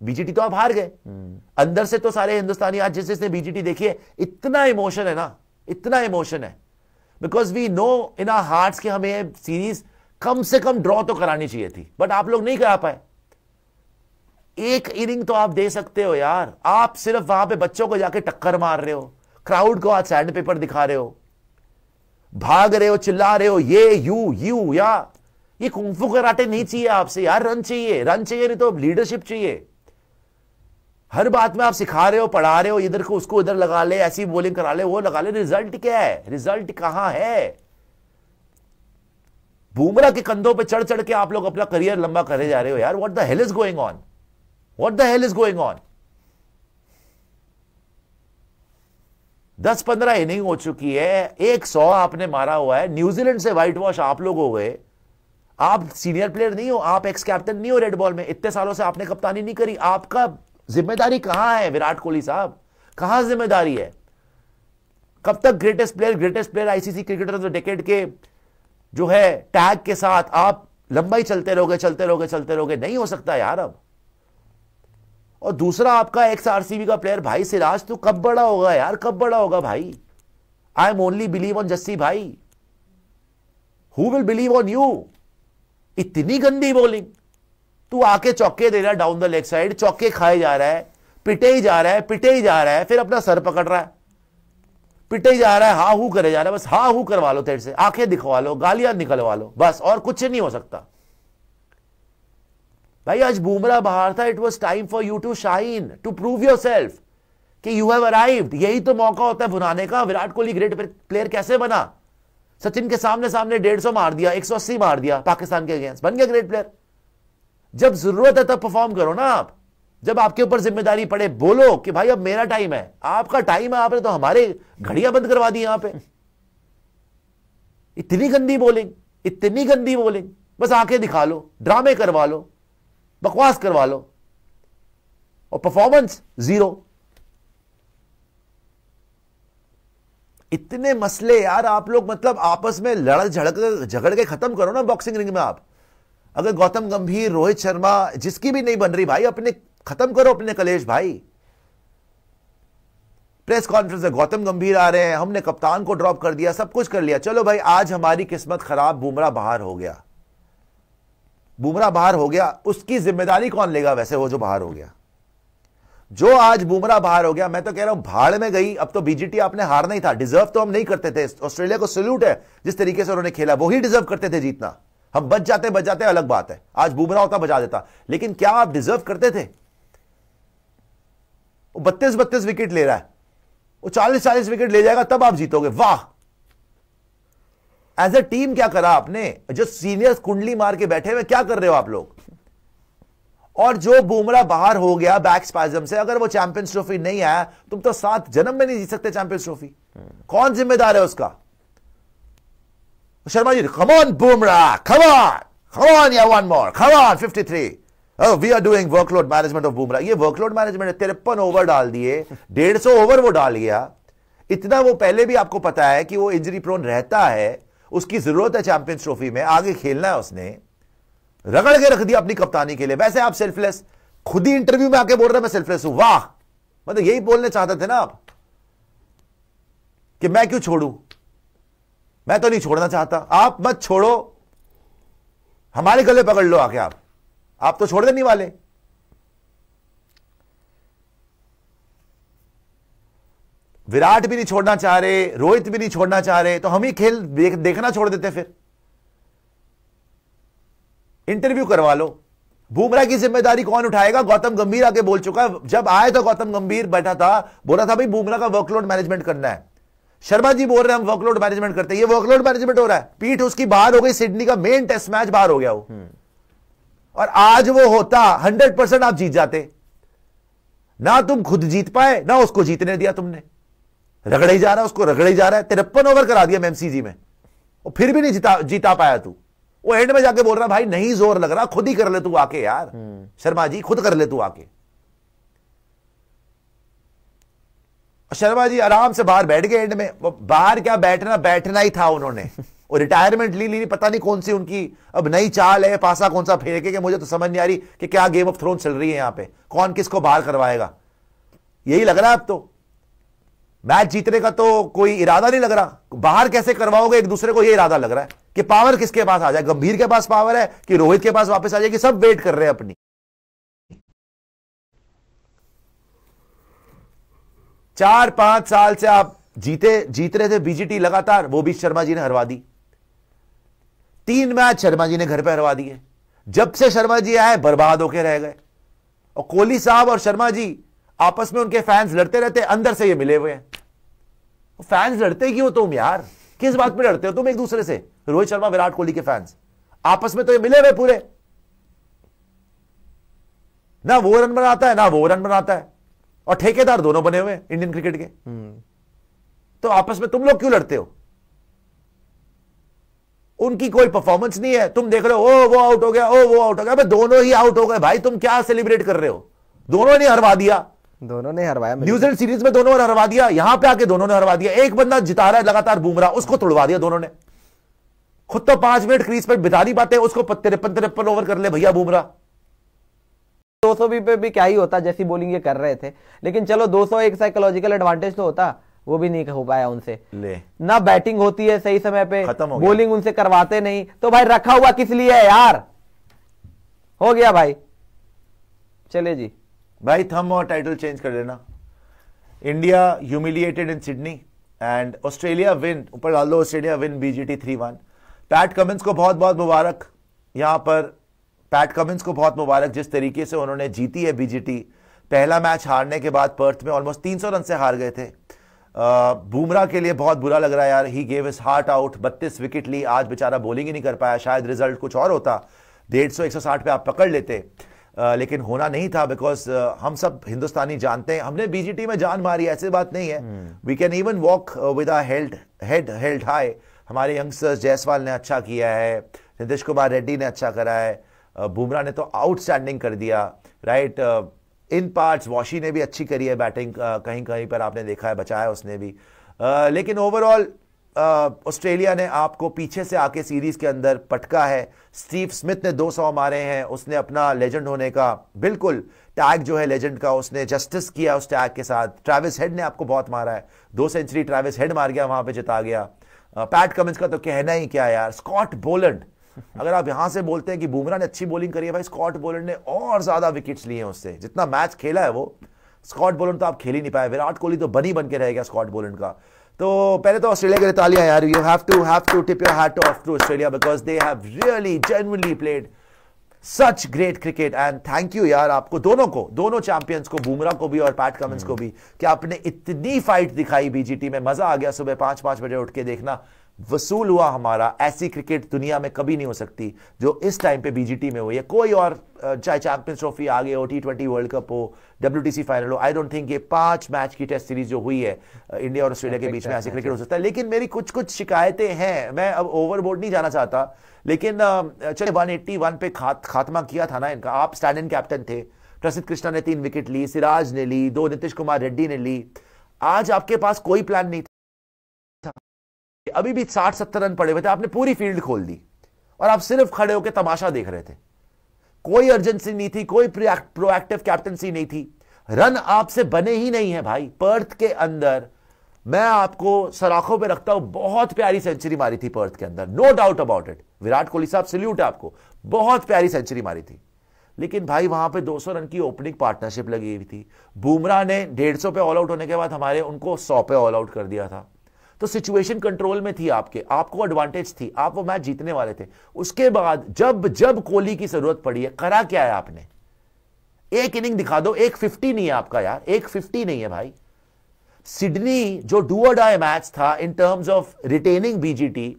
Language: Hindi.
बीजीटी तो आप हार गए। अंदर से तो सारे हिंदुस्तानी आज जिसने बीजीटी देखी है, इतना इमोशन है ना, इतना इमोशन है, because we know in our hearts कि हमें सीरीज कम से कम ड्रॉ तो करानी चाहिए थी, बट आप लोग नहीं करा पाए। एक इनिंग तो आप दे सकते हो यार, आप सिर्फ वहां पे बच्चों को जाके टक्कर मार रहे हो, क्राउड को आज सैंड पेपर दिखा रहे हो, भाग रहे हो, चिल्ला रहे हो, ये यू या ये कुंफू कराटे नहीं चाहिए आपसे यार। रन चाहिए, रन चाहिए, नहीं तो लीडरशिप चाहिए। हर बात में आप सिखा रहे हो, पढ़ा रहे हो, इधर को उसको इधर लगा ले, ऐसी बॉलिंग करा ले, वो लगा ले, रिजल्ट क्या है? रिजल्ट कहां है? बुमराह के कंधों पे चढ़ चढ़ के आप लोग अपना करियर लंबा करे जा रहे हो यार। What the hell is going on? What the hell is going on? 10-15 inning हो चुकी है, 100 आपने मारा हुआ है, न्यूजीलैंड से व्हाइट वॉश आप लोग हो गए। आप सीनियर प्लेयर नहीं हो, आप एक्स कैप्टन नहीं हो रेड बॉल में, इतने सालों से आपने कप्तानी नहीं करी। आपका जिम्मेदारी कहां है विराट कोहली साहब? कहां जिम्मेदारी है? कब तक greatest player ICC cricketer of the decade के जो है टैग के साथ आप लंबा ही चलते रहोगे? नहीं हो सकता यार अब। और दूसरा आपका एक्स आरसीबी का प्लेयर भाई सिराज, तू कब बड़ा होगा यार? कब बड़ा होगा भाई? I am only believe on Jassi भाई, who will believe on you? इतनी गंदी बॉलिंग, तू आके चौके दे रहा है डाउन द लेग साइड, चौके खाए जा रहा है, पिटे ही जा रहा है, फिर अपना सर पकड़ रहा है, पिटे ही जा रहा है, हा हू करे जा रहा है। बस हा हू करवा लो तेरे से, आंखें दिखवा लो, गालियां निकलवा लो, बस और कुछ नहीं हो सकता भाई। आज बुमराह बाहर था, it was time for you to shine, to prove yourself कि यू हैव अराइव्ड। यही तो मौका होता है भुनाने का। विराट कोहली ग्रेट प्लेयर कैसे बना? सचिन के सामने 150 मार दिया, 180 मार दिया पाकिस्तान के अगेंस्ट, बन गया ग्रेट प्लेयर। जब जरूरत है तब परफॉर्म करो ना आप। जब आपके ऊपर जिम्मेदारी पड़े बोलो कि भाई अब मेरा टाइम है। आपका टाइम है, आपने तो हमारे घड़ियां बंद करवा दी यहां पे। इतनी गंदी बॉलिंग, बस आंखें दिखा लो, ड्रामे करवा लो, बकवास करवा लो, और परफॉर्मेंस जीरो। इतने मसले यार आप लोग मतलब आपस में झगड़ के खत्म करो ना बॉक्सिंग रिंग में आप। अगर गौतम गंभीर, रोहित शर्मा, जिसकी भी नहीं बन रही भाई, अपने खत्म करो अपने कलेश भाई। प्रेस कॉन्फ्रेंस में गौतम गंभीर आ रहे हैं, हमने कप्तान को ड्रॉप कर दिया, सब कुछ कर लिया, चलो भाई आज हमारी किस्मत खराब, बुमराह बाहर हो गया। उसकी जिम्मेदारी कौन लेगा वैसे? वो जो बाहर हो गया, जो आज बुमराह बाहर हो गया, मैं तो कह रहा हूं भाड़ में गई। अब तो बीजीटी आपने हारना ही था, डिजर्व तो हम नहीं करते थे। ऑस्ट्रेलिया को सैल्यूट है जिस तरीके से उन्होंने खेला, वो ही डिजर्व करते थे जीतना। हम बच जाते अलग बात है, आज बुमराह होता बचा देता, लेकिन क्या आप डिजर्व करते थे? वो 32 विकेट ले रहा है, वो 40 विकेट ले जाएगा तब आप जीतोगे। वाह, एज ए टीम क्या करा आपने? जो सीनियर्स कुंडली मार के बैठे हुए, क्या कर रहे हो आप लोग? और जो बुमराह बाहर हो गया बैक स्पैज्म से, अगर वो चैंपियंस ट्रॉफी नहीं आया, तुम तो 7 जन्म में नहीं जीत सकते चैंपियंस ट्रॉफी। कौन जिम्मेदार है उसका? Sharma ji, come on Bumrah, come on या one more, come on 53। We are doing workload management of Bumrah. ये वर्कलोड मैनेजमेंट है। 53 ओवर डाल दिए, 150 ओवर वो डाल गया। इतना वो पहले भी आपको पता है कि वो इंजरी प्रोन रहता है, उसकी जरूरत है चैंपियंस ट्रॉफी में, आगे खेलना है। उसने रगड़ के रख दिया अपनी कप्तानी के लिए। वैसे आप सेल्फलेस, खुद ही इंटरव्यू में आके बोल रहे मैं सेल्फलेस हूं। वाह, मतलब यही बोलने चाहते थे ना आप कि मैं क्यों छोड़ूं? मैं तो नहीं छोड़ना चाहता। आप मत छोड़ो, हमारे गले पकड़ लो आके। आप तो छोड़ देने वाले। विराट भी नहीं छोड़ना चाह रहे, रोहित भी नहीं छोड़ना चाह रहे, तो हम ही खेल देखना छोड़ देते। फिर इंटरव्यू करवा लो। बुमराह की जिम्मेदारी कौन उठाएगा? गौतम गंभीर आके बोल चुका है। जब आए तो गौतम गंभीर बैठा था, बोला था भाई बुमराह का वर्कलोड मैनेजमेंट करना है। शर्मा जी बोल रहे हैं हम वर्कलोड मैनेजमेंट करते हैं। ये वर्कलोड मैनेजमेंट हो रहा है। पीठ उसकी बाहर हो गई, सिडनी का मेन टेस्ट मैच बाहर हो गया वो। और आज वो होता 100% आप जीत जाते। ना तुम खुद जीत पाए, ना उसको जीतने दिया तुमने। रगड़े ही जा रहा है, उसको रगड़े ही जा रहा है। 53 ओवर करा दिया एमसीजी में, और फिर भी नहीं जीता पाया तू। वो एंड में जाके बोल रहा भाई नहीं जोर लग रहा, खुद ही कर ले तू आके यार। शर्मा जी खुद कर ले तू आके। शर्मा जी आराम से बाहर बैठ गए एंड में। बाहर क्या बैठना ही था उन्होंने। और रिटायरमेंट ली पता नहीं कौन सी उनकी अब नई चाल है, पासा कौन सा फेंके कि मुझे तो समझ नहीं आ रही कि क्या गेम ऑफ थ्रोन चल रही है यहां पे, कौन किसको बाहर करवाएगा। यही लग रहा है अब तो मैच जीतने का तो कोई इरादा नहीं लग रहा, बाहर कैसे करवाओगे एक दूसरे को, यह इरादा लग रहा है कि पावर किसके पास आ जाए, गंभीर के पास पावर है कि रोहित के पास वापस आ जाए, कि सब वेट कर रहे हैं अपनी। 4-5 साल से आप जीत रहे थे बीजीटी लगातार, वो भी शर्मा जी ने हरवा दी। 3 मैच शर्मा जी ने घर पे हरवा दिए। जब से शर्मा जी आए बर्बाद होके रह गए। और कोहली साहब और शर्मा जी आपस में, उनके फैंस लड़ते रहते, अंदर से ये मिले हुए हैं। फैंस लड़ते क्यों तुम यार, किस बात पे लड़ते हो तुम एक दूसरे से? रोहित शर्मा विराट कोहली के फैंस आपस में तो ये मिले हुए पूरे, ना वो रन बनाता है ना वो रन बनाता है, और ठेकेदार दोनों बने हुए इंडियन क्रिकेट के। तो आपस में तुम लोग क्यों लड़ते हो? उनकी कोई परफॉर्मेंस नहीं है, तुम देख रहे हो ओ वो आउट हो गया, ओ वो आउट हो गया, दोनों ही आउट हो गए भाई, तुम क्या सेलिब्रेट कर रहे हो? दोनों ने हरवा दिया, दोनों ने हरवाया। न्यूजीलैंड सीरीज में दोनों ने हरवा दिया, यहां पे आके दोनों ने हरवा दिया। एक बंदा जिता रहा है लगातार बुमराह, उसको तोड़वा दिया दोनों ने। खुद तो 5 मिनट क्रीज पर बिता नहीं पाते, उसको 53 ओवर कर ले भैया बुमराह। 200 पे भी क्या ही होता, जैसी बॉलिंग ये कर रहे थे। लेकिन चलो 200 एक साइकोलॉजिकल एडवांटेज तो होता, वो भी नहीं हो पाया उनसे। ले ना बैटिंग होती है सही समय पे, बॉलिंग उनसे करवाते नहीं, तो भाई रखा हुआ किस लिए है यार? हो गया भाई, चले जी भाई, थम और टाइटल चेंज कर देना। India humiliated in Sydney and Australia win, ऊपर डाल दो Australia win BGT 3-1। PAT Cummins को बहुत बहुत मुबारक, यहां पर पैट कमिंस को बहुत मुबारक जिस तरीके से उन्होंने जीती है बीजीटी। पहला मैच हारने के बाद पर्थ में ऑलमोस्ट 300 रन से हार गए थे। बुमराह के लिए बहुत बुरा लग रहा है यार, he gave his heart out, 32 wicket ली, आज बेचारा बॉलिंग ही नहीं कर पाया। शायद रिजल्ट कुछ और होता, 150-160 पे आप पकड़ लेते, लेकिन होना नहीं था। बिकॉज हम सब हिंदुस्तानी जानते हैं, हमने बीजीटी में जान मारी, ऐसी बात नहीं है। We can even walk with a head held high. हमारे यंगस्टर्स जयसवाल ने अच्छा किया है, नीतीश कुमार रेड्डी ने अच्छा करा है, बुमराह ने तो आउटस्टैंडिंग कर दिया, राइट। इन पार्ट्स वॉशी ने भी अच्छी करी है बैटिंग, कहीं कहीं पर आपने देखा है बचाया उसने भी। लेकिन ओवरऑल ऑस्ट्रेलिया ने आपको पीछे से आके सीरीज के अंदर पटका है। स्टीव स्मिथ ने 200 मारे हैं, उसने अपना लेजेंड होने का बिल्कुल टैग जो है लेजेंड का, उसने जस्टिस किया उस टैग के साथ। ट्रेविस हेड ने आपको बहुत मारा है, 2 सेंचुरी ट्रेविस हेड मार गया, वहां पे जिता गया। पैट कमिंस का तो कहना ही क्या यार। स्कॉट बोलैंड, अगर आप यहां से बोलते हैं कि बुमराह ने अच्छी बॉलिंग करी है, भाई स्कॉट बोलैंड ने और ज्यादा विकेट्स लिए हैं उससे, जितना मैच खेला है वो। स्कॉट बोलैंड तो आप खेल ही नहीं पाए, विराट कोहली तो बनी बन के रह गया स्कॉट बोलैंड का। तो पहले तो ऑस्ट्रेलिया के लिए तालियां यार, you have to tip your hat off to Australia because they have really genuinely played such great cricket and thank you यार आपको दोनों को, दोनों चैंपियंस को, बुमराह को भी और पैट कमिंस को भी, कि आपने इतनी फाइट दिखाई बीजीटी में। मजा आ गया सुबह 5-5 बजे उठ के देखना, वसूल हुआ हमारा। ऐसी क्रिकेट दुनिया में कभी नहीं हो सकती जो इस टाइम पे बीजीटी में हुई है। कोई और चाहे चैंपियंस ट्रॉफी आ गई हो, T20 वर्ल्ड कप हो, WTC फाइनल हो, आई डोंट थिंक ये 5 मैच की टेस्ट सीरीज जो हुई है इंडिया और ऑस्ट्रेलिया के बीच में ऐसी क्रिकेट हो सकता है। लेकिन मेरी कुछ शिकायतें हैं, मैं अब ओवरबोर्ड नहीं जाना चाहता, लेकिन चले 181 पे खात्मा किया था ना इनका। आप स्टैंड इन कैप्टन थे, प्रसिद्ध कृष्णा ने 3 विकेट ली, सिराज ने ली 2, नीतीश कुमार रेड्डी ने ली। आज आपके पास कोई प्लान नहीं था, अभी भी 60-70 रन पड़े हुए थे, आपने पूरी फील्ड खोल दी और आप सिर्फ खड़े होकर तमाशा देख रहे थे। कोई अर्जेंसी नहीं थी, कोई प्रोएक्टिव कैप्टनसी नहीं थी, रन आपसे बने ही नहीं है भाई। पर्थ के अंदर मैं आपको सराखों पे रखता हूं, बहुत प्यारी सेंचुरी मारी थी पर्थ के अंदर, no doubt about it. Virat Kohli साहब सल्यूट है आपको, बहुत प्यारी सेंचुरी मारी थी। लेकिन भाई वहां पे 200 रन की ओपनिंग पार्टनरशिप लगी हुई थी। बुमराह ने 150 पे ऑल आउट होने के बाद हमारे उनको 100 पे ऑल आउट कर दिया था। तो सिचुएशन कंट्रोल में थी आपको एडवांटेज थी, आप वो मैच जीतने वाले थे। उसके बाद जब कोहली की जरूरत पड़ी है, करा क्या है आपने? एक इनिंग दिखा दो, 150 नहीं है आपका यार, 150 नहीं है भाई। सिडनी जो डू और डाई मैच था in terms of retaining BGT,